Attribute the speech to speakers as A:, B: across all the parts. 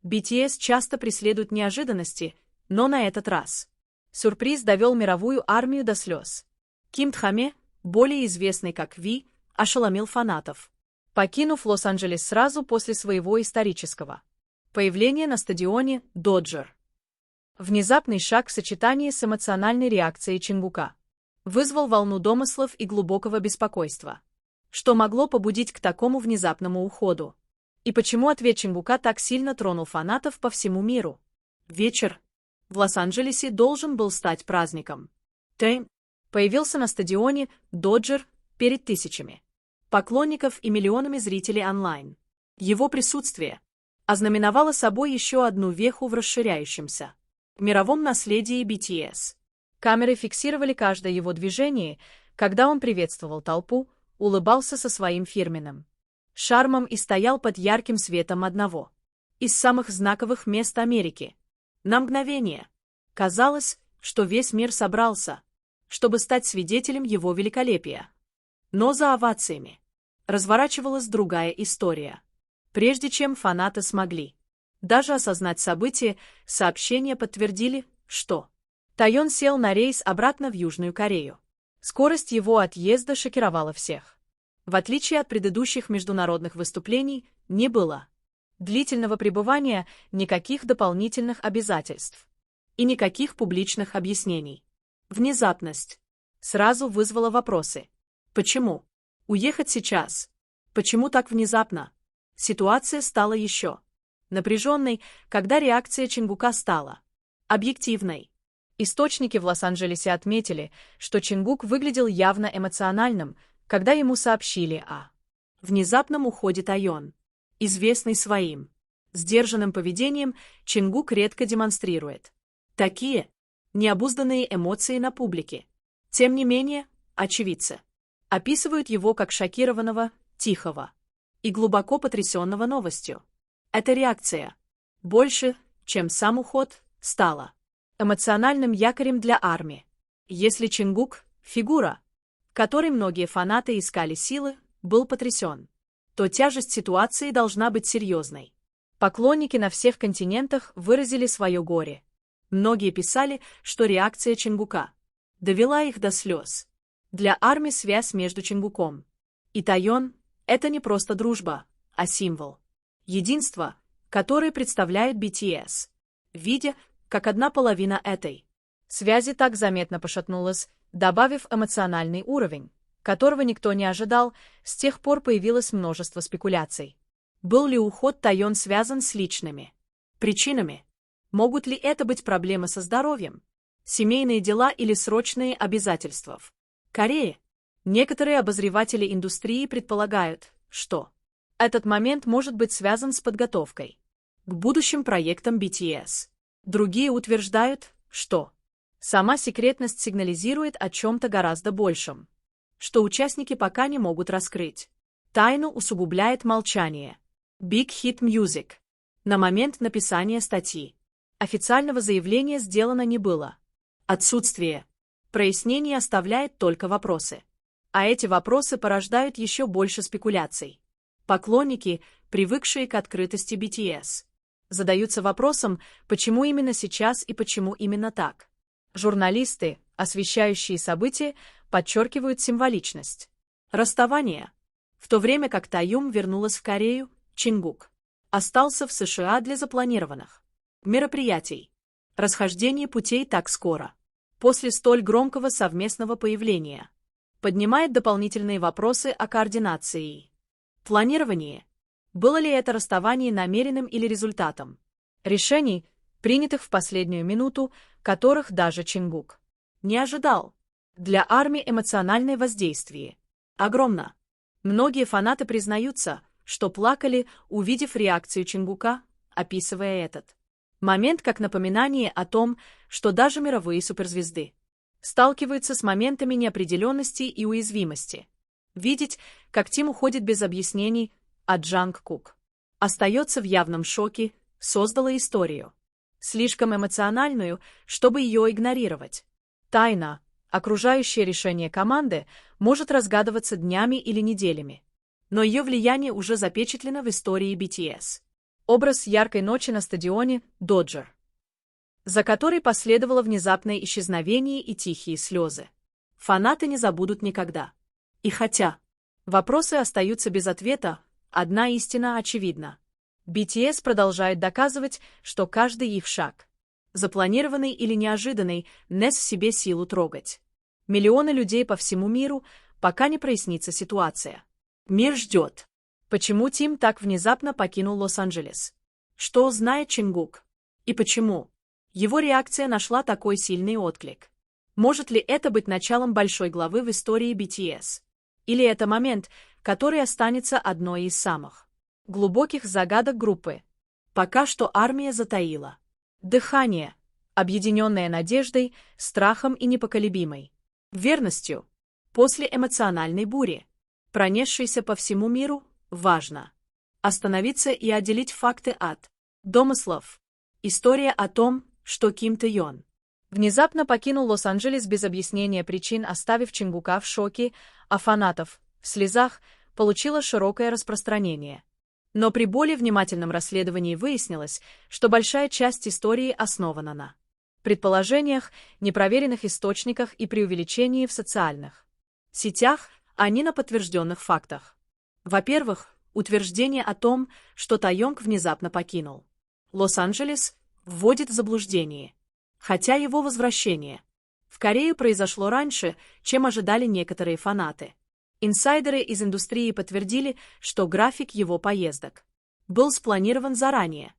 A: BTS часто преследуют неожиданности, но на этот раз сюрприз довел мировую армию до слез. Ким Дхаме, более известный как Ви, ошеломил фанатов, покинув Лос-Анджелес сразу после своего исторического появления на стадионе Доджер. Внезапный шаг в сочетании с эмоциональной реакцией Чингука вызвал волну домыслов и глубокого беспокойства. Что могло побудить к такому внезапному уходу? И почему ответ Чингука так сильно тронул фанатов по всему миру? Вечер в Лос-Анджелесе должен был стать праздником. Тайм появился на стадионе Доджер перед тысячами поклонников и миллионами зрителей онлайн. Его присутствие ознаменовало собой еще одну веху в расширяющемся мировом наследии BTS. Камеры фиксировали каждое его движение, когда он приветствовал толпу, улыбался со своим фирменным шармом и стоял под ярким светом одного из самых знаковых мест Америки. На мгновение казалось, что весь мир собрался, чтобы стать свидетелем его великолепия. Но за овациями разворачивалась другая история. Прежде чем фанаты смогли даже осознать событие, сообщения подтвердили, что Тайон сел на рейс обратно в Южную Корею. Скорость его отъезда шокировала всех. В отличие от предыдущих международных выступлений, не было длительного пребывания, никаких дополнительных обязательств и никаких публичных объяснений. Внезапность сразу вызвала вопросы. Почему уехать сейчас? Почему так внезапно? Ситуация стала еще напряженной, когда реакция Чингука стала объективной. Источники в Лос-Анджелесе отметили, что Чингук выглядел явно эмоциональным, когда ему сообщили о внезапном уходе Тайон. Известный своим сдержанным поведением, Чингук редко демонстрирует такие необузданные эмоции на публике. Тем не менее, очевидцы описывают его как шокированного, тихого и глубоко потрясенного новостью. Эта реакция, больше, чем сам уход, стала эмоциональным якорем для армии. Если Чингук — фигура, которой многие фанаты искали силы, был потрясен, то тяжесть ситуации должна быть серьезной. Поклонники на всех континентах выразили свое горе. Многие писали, что реакция Чингука довела их до слез. Для армии связь между Чингуком и Тайон — это не просто дружба, а символ единства, который представляет BTS. Видя, как одна половина этой связи так заметно пошатнулась, добавив эмоциональный уровень, которого никто не ожидал, с тех пор появилось множество спекуляций. Был ли уход Тайон связан с личными причинами? Могут ли это быть проблемы со здоровьем, семейные дела или срочные обязательства в Корее? Некоторые обозреватели индустрии предполагают, что этот момент может быть связан с подготовкой к будущим проектам BTS. Другие утверждают, что сама секретность сигнализирует о чем-то гораздо большем, что участники пока не могут раскрыть. Тайну усугубляет молчание. Big Hit Music. На момент написания статьи официального заявления сделано не было. Отсутствие прояснений оставляет только вопросы. А эти вопросы порождают еще больше спекуляций. Поклонники, привыкшие к открытости BTS, задаются вопросом, почему именно сейчас и почему именно так. Журналисты, освещающие события, подчеркивают символичность расставания. В то время как Тайюм вернулась в Корею, Чингук остался в США для запланированных мероприятий. Расхождение путей так скоро, после столь громкого совместного появления, поднимает дополнительные вопросы о координации и планировании. Было ли это расставание намеренным или результатом решений, принятых в последнюю минуту, которых даже Чингук не ожидал? Для армии эмоциональное воздействие огромно. Многие фанаты признаются, что плакали, увидев реакцию Чингука, описывая этот момент как напоминание о том, что даже мировые суперзвезды сталкиваются с моментами неопределенности и уязвимости. Видеть, как Тим уходит без объяснений, а Джанг Кук остается в явном шоке, создала историю, слишком эмоциональную, чтобы ее игнорировать. Тайна, окружающее решение команды, может разгадываться днями или неделями, но ее влияние уже запечатлено в истории BTS. Образ яркой ночи на стадионе «Доджер», за которой последовало внезапное исчезновение и тихие слезы. Фанаты не забудут никогда. И хотя вопросы остаются без ответа, одна истина очевидна. BTS продолжает доказывать, что каждый их шаг, запланированный или неожиданный, нес в себе силу трогать миллионы людей по всему миру, пока не прояснится ситуация. Мир ждет. Почему Тим так внезапно покинул Лос-Анджелес? Что знает Чингук? И почему его реакция нашла такой сильный отклик? Может ли это быть началом большой главы в истории BTS? Или это момент, который останется одной из самых глубоких загадок группы? Пока что армия затаила дыхание, объединенное надеждой, страхом и непоколебимой верностью. После эмоциональной бури, пронесшейся по всему миру, важно остановиться и отделить факты от домыслов. История о том, что Ким Тэ-йон внезапно покинул Лос-Анджелес без объяснения причин, оставив Чингука в шоке, а фанатов в слезах, получила широкое распространение. Но при более внимательном расследовании выяснилось, что большая часть истории основана на предположениях, непроверенных источниках и преувеличении в социальных сетях, а не на подтвержденных фактах. Во-первых, утверждение о том, что Тайонг внезапно покинул Лос-Анджелес, вводит в заблуждение. Хотя его возвращение в Корею произошло раньше, чем ожидали некоторые фанаты. Инсайдеры из индустрии подтвердили, что график его поездок был спланирован заранее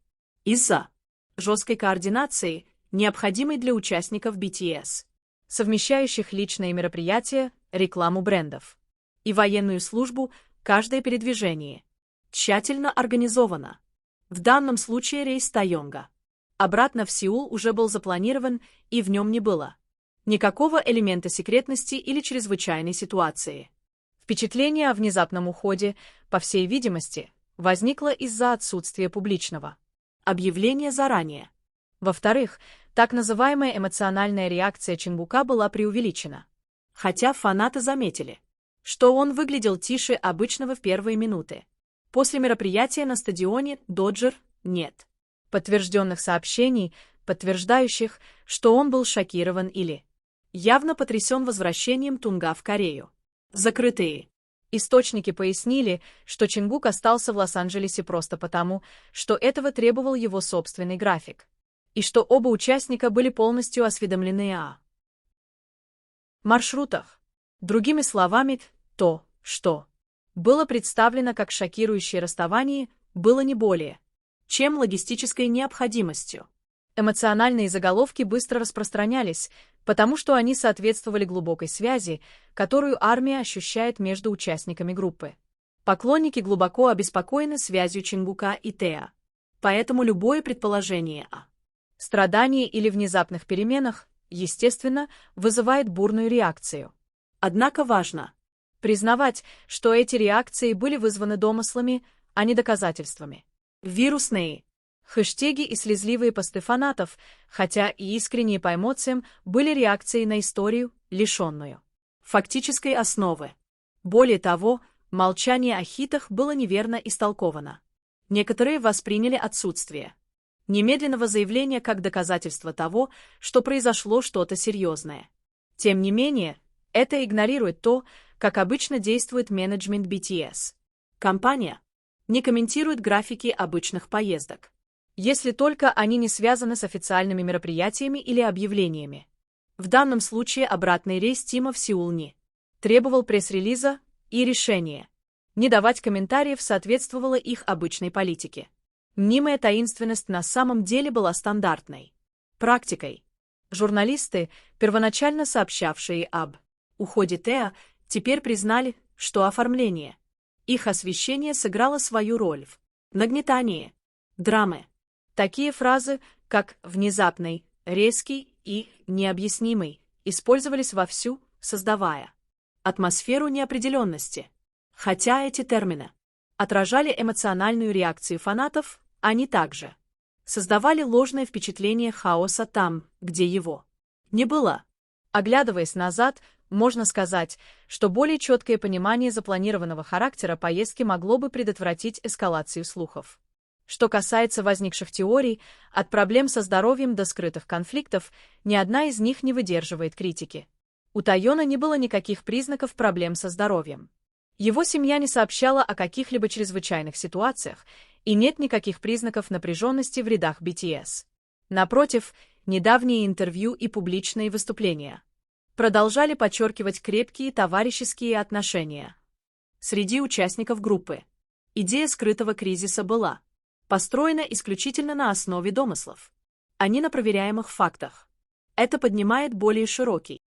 A: из-за жесткой координации, необходимой для участников BTS, совмещающих личные мероприятия, рекламу брендов и военную службу. Каждое передвижение тщательно организовано. В данном случае рейс Тайонга обратно в Сеул уже был запланирован, и в нем не было никакого элемента секретности или чрезвычайной ситуации. Впечатление о внезапном уходе, по всей видимости, возникло из-за отсутствия публичного объявления заранее. Во-вторых, так называемая эмоциональная реакция Чингука была преувеличена. Хотя фанаты заметили, что он выглядел тише обычного в первые минуты. После мероприятия на стадионе «Доджер» нет подтвержденных сообщений, подтверждающих, что он был шокирован или явно потрясен возвращением Тунга в Корею. Закрытые источники пояснили, что Чингук остался в Лос-Анджелесе просто потому, что этого требовал его собственный график, и что оба участника были полностью осведомлены о маршрутах. Другими словами, то, что было представлено как шокирующее расставание, было не более чем логистической необходимостью. Эмоциональные заголовки быстро распространялись, потому что они соответствовали глубокой связи, которую армия ощущает между участниками группы. Поклонники глубоко обеспокоены связью Чингука и Теа, поэтому любое предположение о страдании или внезапных переменах, естественно, вызывает бурную реакцию. Однако важно признавать, что эти реакции были вызваны домыслами, а не доказательствами. Вирусные хэштеги и слезливые посты фанатов, хотя и искренние по эмоциям, были реакцией на историю, лишенную фактической основы. Более того, молчание о хитах было неверно истолковано. Некоторые восприняли отсутствие немедленного заявления как доказательство того, что произошло что-то серьезное. Тем не менее, это игнорирует то, как обычно действует менеджмент BTS. Компания не комментирует графики обычных поездок, если только они не связаны с официальными мероприятиями или объявлениями. В данном случае обратный рейс Тима в Сеул не требовал пресс-релиза, и решение не давать комментариев соответствовало их обычной политике. Мнимая таинственность на самом деле была стандартной практикой. Журналисты, первоначально сообщавшие об уходе Теа, теперь признали, что оформление их освещения сыграло свою роль в нагнетании драмы. Такие фразы, как «внезапный», «резкий» и «необъяснимый» использовались вовсю, создавая атмосферу неопределенности. Хотя эти термины отражали эмоциональную реакцию фанатов, они также создавали ложное впечатление хаоса там, где его не было. Оглядываясь назад, можно сказать, что более четкое понимание запланированного характера поездки могло бы предотвратить эскалацию слухов, Что касается возникших теорий, от проблем со здоровьем до скрытых конфликтов, ни одна из них не выдерживает критики. У Тайона не было никаких признаков проблем со здоровьем. Его семья не сообщала о каких-либо чрезвычайных ситуациях, и нет никаких признаков напряженности в рядах BTS. Напротив, недавние интервью и публичные выступления продолжали подчеркивать крепкие товарищеские отношения среди участников группы. Идея скрытого кризиса была построена исключительно на основе домыслов, а не на проверяемых фактах. Это поднимает более широкий